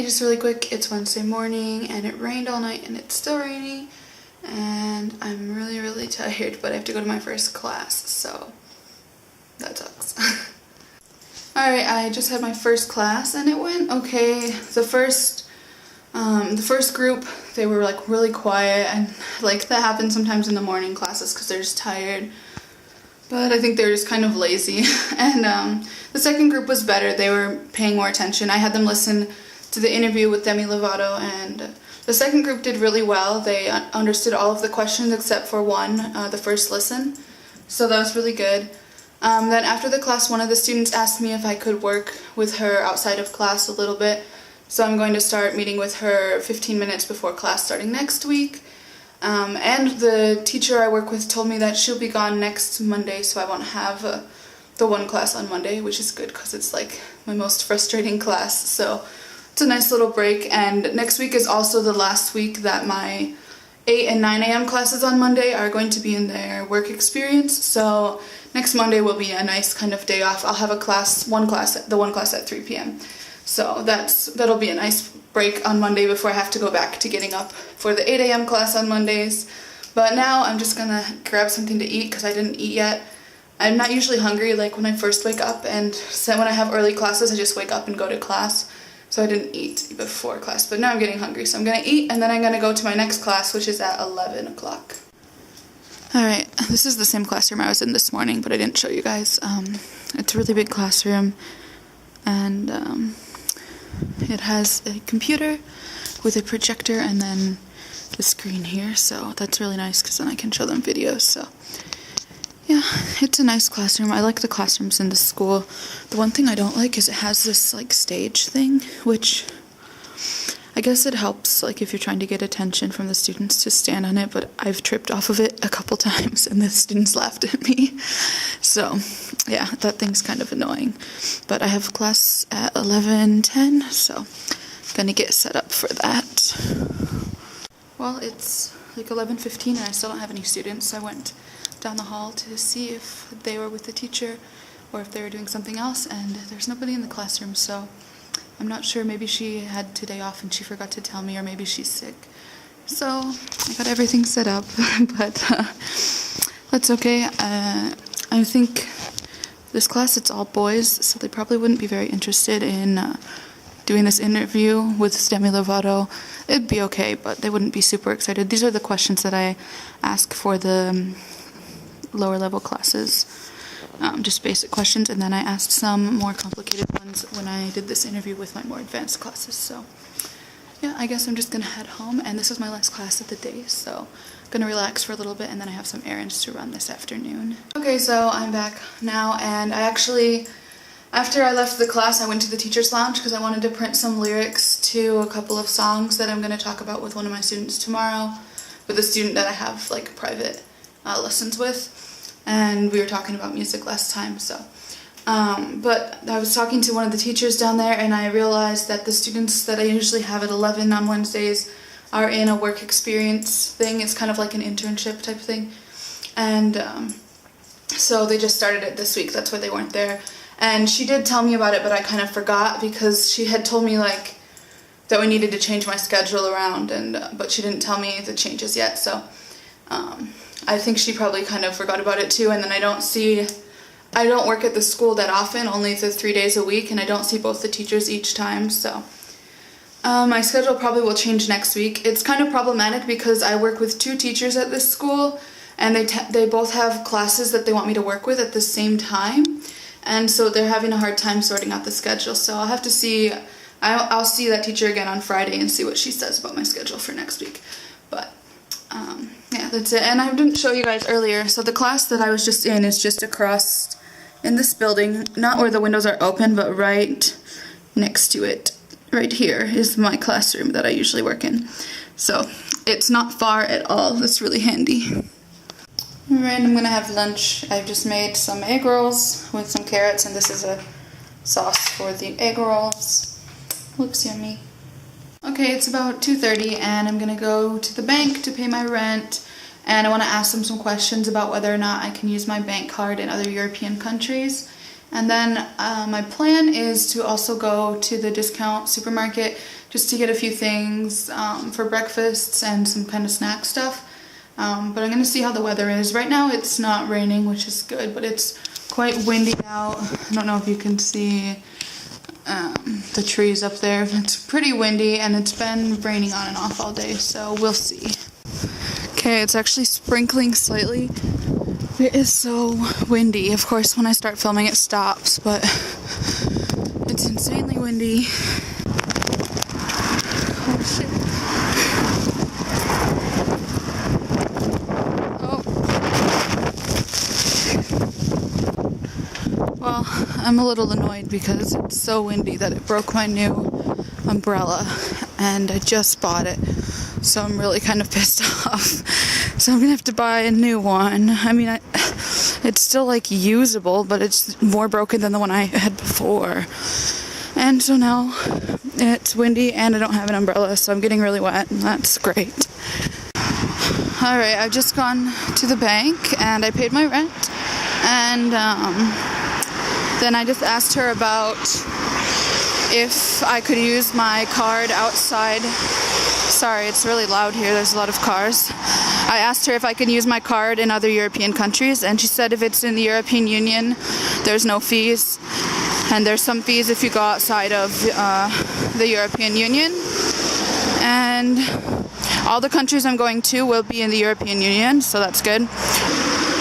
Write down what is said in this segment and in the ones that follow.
Hey, just really quick, it's Wednesday morning and it rained all night and it's still raining and I'm really tired, but I have to go to my first class, so that sucks. Alright, I just had my first class and it went okay. The first group, they were like really quiet, and like that happens sometimes in the morning classes because they're just tired. But I think they're just kind of lazy. And the second group was better. They were paying more attention. I had them listen to the interview with Demi Lovato, and the second group did really well. They understood all of the questions except for one, the first listen. So that was really good. Then after the class, one of the students asked me if I could work with her outside of class a little bit. So I'm going to start meeting with her 15 minutes before class starting next week. And the teacher I work with told me that she'll be gone next Monday, so I won't have the one class on Monday, which is good because it's like my most frustrating class. So it's a nice little break, and next week is also the last week that my 8 and 9 a.m. classes on Monday are going to be in their work experience. So next Monday will be a nice kind of day off. I'll have the one class at 3 p.m. So that'll be a nice break on Monday before I have to go back to getting up for the 8 a.m. class on Mondays. But now I'm just gonna grab something to eat because I didn't eat yet. I'm not usually hungry like when I first wake up, and so when I have early classes I just wake up and go to class. So I didn't eat before class, but now I'm getting hungry, so I'm gonna eat and then I'm gonna go to my next class, which is at 11 o'clock. Alright, this is the same classroom I was in this morning, but I didn't show you guys. It's a really big classroom, and it has a computer with a projector and then the screen here, so that's really nice because then I can show them videos. So yeah, it's a nice classroom. I like the classrooms in this school. The one thing I don't like is it has this like stage thing, which I guess it helps like if you're trying to get attention from the students to stand on it, but I've tripped off of it a couple times and the students laughed at me. So yeah, that thing's kind of annoying. But I have class at 11:10, so I'm gonna get set up for that. Well, it's like 11:15 and I still don't have any students, so I went down the hall to see if they were with the teacher or if they were doing something else, and there's nobody in the classroom, so I'm not sure. Maybe she had today off and she forgot to tell me, or maybe she's sick. So I got everything set up, but that's okay. I think this class, it's all boys, so they probably wouldn't be very interested in doing this interview with Demi Lovato. It'd be okay, but they wouldn't be super excited. These are the questions that I ask for the lower level classes, just basic questions, and then I asked some more complicated ones when I did this interview with my more advanced classes. So yeah, I guess I'm just gonna head home, and this is my last class of the day, so I'm gonna relax for a little bit and then I have some errands to run this afternoon. Okay, so I'm back now, and I actually, after I left the class, I went to the teacher's lounge because I wanted to print some lyrics to a couple of songs that I'm going to talk about with one of my students tomorrow, with a student that I have like private lessons with, and we were talking about music last time. So but I was talking to one of the teachers down there, and I realized that the students that I usually have at 11 on Wednesdays are in a work experience thing. It's kind of like an internship type thing, and so they just started it this week. That's why they weren't there. And she did tell me about it, but I kind of forgot because she had told me like that we needed to change my schedule around, and but she didn't tell me the changes yet. So I think she probably kind of forgot about it too. And then I don't work at the school that often, only the 3 days a week, and I don't see both the teachers each time. So my schedule probably will change next week. It's kind of problematic because I work with 2 teachers at this school, and they both have classes that they want me to work with at the same time. And so they're having a hard time sorting out the schedule. So I'll have to see, I'll see that teacher again on Friday and see what she says about my schedule for next week. But yeah, that's it. And I didn't show you guys earlier. So the class that I was just in is just across in this building, not where the windows are open, but right next to it. Right here is my classroom that I usually work in. So it's not far at all. That's really handy. Alright, I'm gonna have lunch. I've just made some egg rolls with some carrots, and this is a sauce for the egg rolls. Looks yummy. Okay, it's about 2:30 and I'm gonna go to the bank to pay my rent, and I want to ask them some questions about whether or not I can use my bank card in other European countries. And then my plan is to also go to the discount supermarket just to get a few things for breakfasts and some kind of snack stuff. But I'm going to see how the weather is. Right now it's not raining, which is good, but it's quite windy out. I don't know if you can see the trees up there. It's pretty windy and it's been raining on and off all day, so we'll see. Okay, it's actually sprinkling slightly. It is so windy. Of course, when I start filming it stops, but it's insanely windy. Oh shit. Oh. Well, I'm a little annoyed because it's so windy that it broke my new umbrella and I just bought it. So I'm really kind of pissed off. So I'm gonna have to buy a new one. I mean, it's still like usable, but it's more broken than the one I had before. And so now it's windy and I don't have an umbrella, so I'm getting really wet, and that's great. Alright, I've just gone to the bank and I paid my rent, and then I just asked her about if I could use my card outside. Sorry, it's really loud here, there's a lot of cars. I asked her if I can use my card in other European countries, and she said if it's in the European Union, there's no fees, and there's some fees if you go outside of the European Union. And all the countries I'm going to will be in the European Union, so that's good.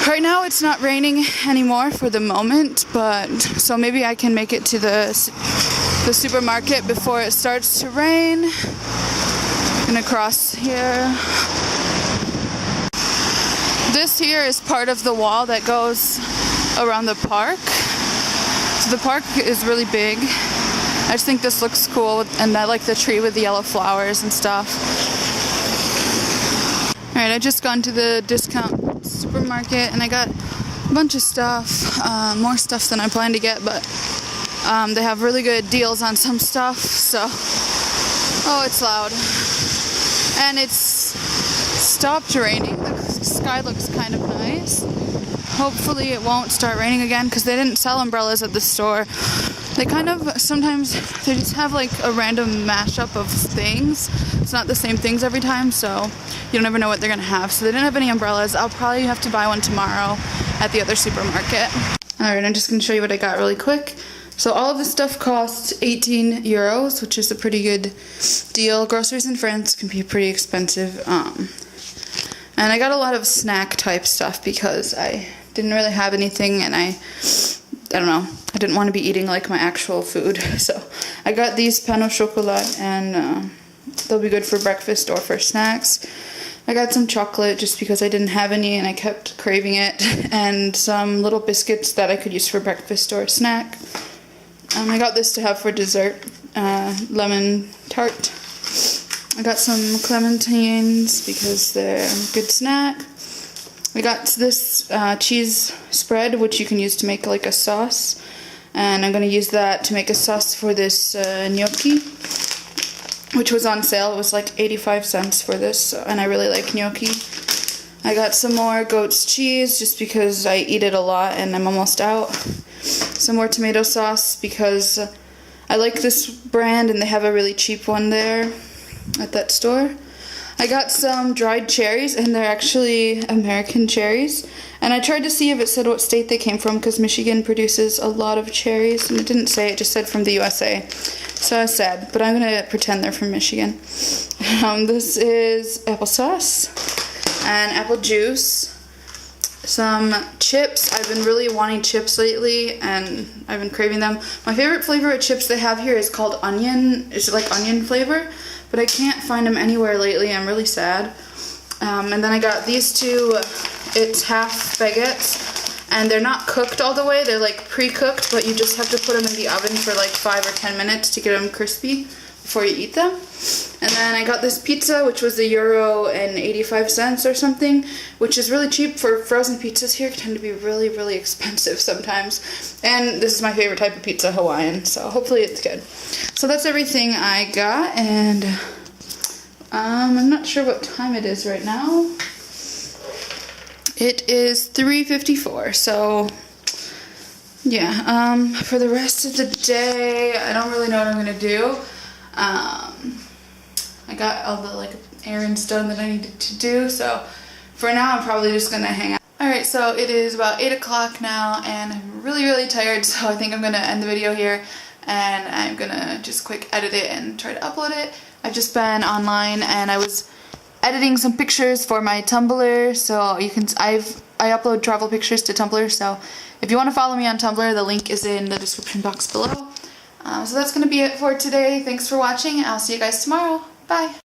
Right now it's not raining anymore for the moment, but so maybe I can make it to the supermarket before it starts to rain. I'm gonna cross here. This here is part of the wall that goes around the park. So the park is really big. I just think this looks cool, and I like the tree with the yellow flowers and stuff. Alright, I just gone to the discount supermarket and I got a bunch of stuff, more stuff than I planned to get, but they have really good deals on some stuff, so... Oh, it's loud. And it's stopped raining. The sky looks kind of nice. Hopefully it won't start raining again, because they didn't sell umbrellas at the store. They kind of, sometimes, they just have like a random mashup of things. It's not the same things every time, so you don't ever know what they're going to have. So they didn't have any umbrellas. I'll probably have to buy one tomorrow at the other supermarket. Alright, I'm just going to show you what I got really quick. So all of this stuff costs 18 euros, which is a pretty good deal. Groceries in France can be pretty expensive. And I got a lot of snack type stuff because I didn't really have anything, and I don't know, I didn't want to be eating like my actual food. So I got these pain au chocolat, and they'll be good for breakfast or for snacks. I got some chocolate just because I didn't have any and I kept craving it, and some little biscuits that I could use for breakfast or a snack. I got this to have for dessert, lemon tart. I got some clementines because they're a good snack. I got this cheese spread, which you can use to make like a sauce. And I'm going to use that to make a sauce for this gnocchi, which was on sale. It was like 85 cents for this, and I really like gnocchi. I got some more goat's cheese just because I eat it a lot and I'm almost out. Some more tomato sauce because I like this brand and they have a really cheap one there at that store. I got some dried cherries, and they're actually American cherries. And I tried to see if it said what state they came from, because Michigan produces a lot of cherries, and it didn't say, it just said from the USA. So I was sad, but I'm going to pretend they're from Michigan. This is applesauce and apple juice. Some chips. I've been really wanting chips lately, and I've been craving them. My favorite flavor of chips they have here is called onion. It's like onion flavor, but I can't find them anywhere lately. I'm really sad. And then I got these two. It's half baguettes, and they're not cooked all the way. They're like pre-cooked, but you just have to put them in the oven for like 5 or 10 minutes to get them crispy before you eat them. And then I got this pizza, which was €1.85 or something, which is really cheap for frozen pizzas here. Tend to be really, really expensive sometimes. And this is my favorite type of pizza, Hawaiian, so hopefully it's good. So that's everything I got, and I'm not sure what time it is right now. It is 3:54, so yeah, for the rest of the day, I don't really know what I'm gonna do. I got all the like errands done that I needed to do, so for now I'm probably just gonna hang out. Alright, so it is about 8 o'clock now, and I'm really tired, so I think I'm gonna end the video here, and I'm gonna just quick edit it and try to upload it. I've just been online, and I was editing some pictures for my Tumblr, so you can, I upload travel pictures to Tumblr, so if you want to follow me on Tumblr, the link is in the description box below. So that's going to be it for today. Thanks for watching, and I'll see you guys tomorrow. Bye!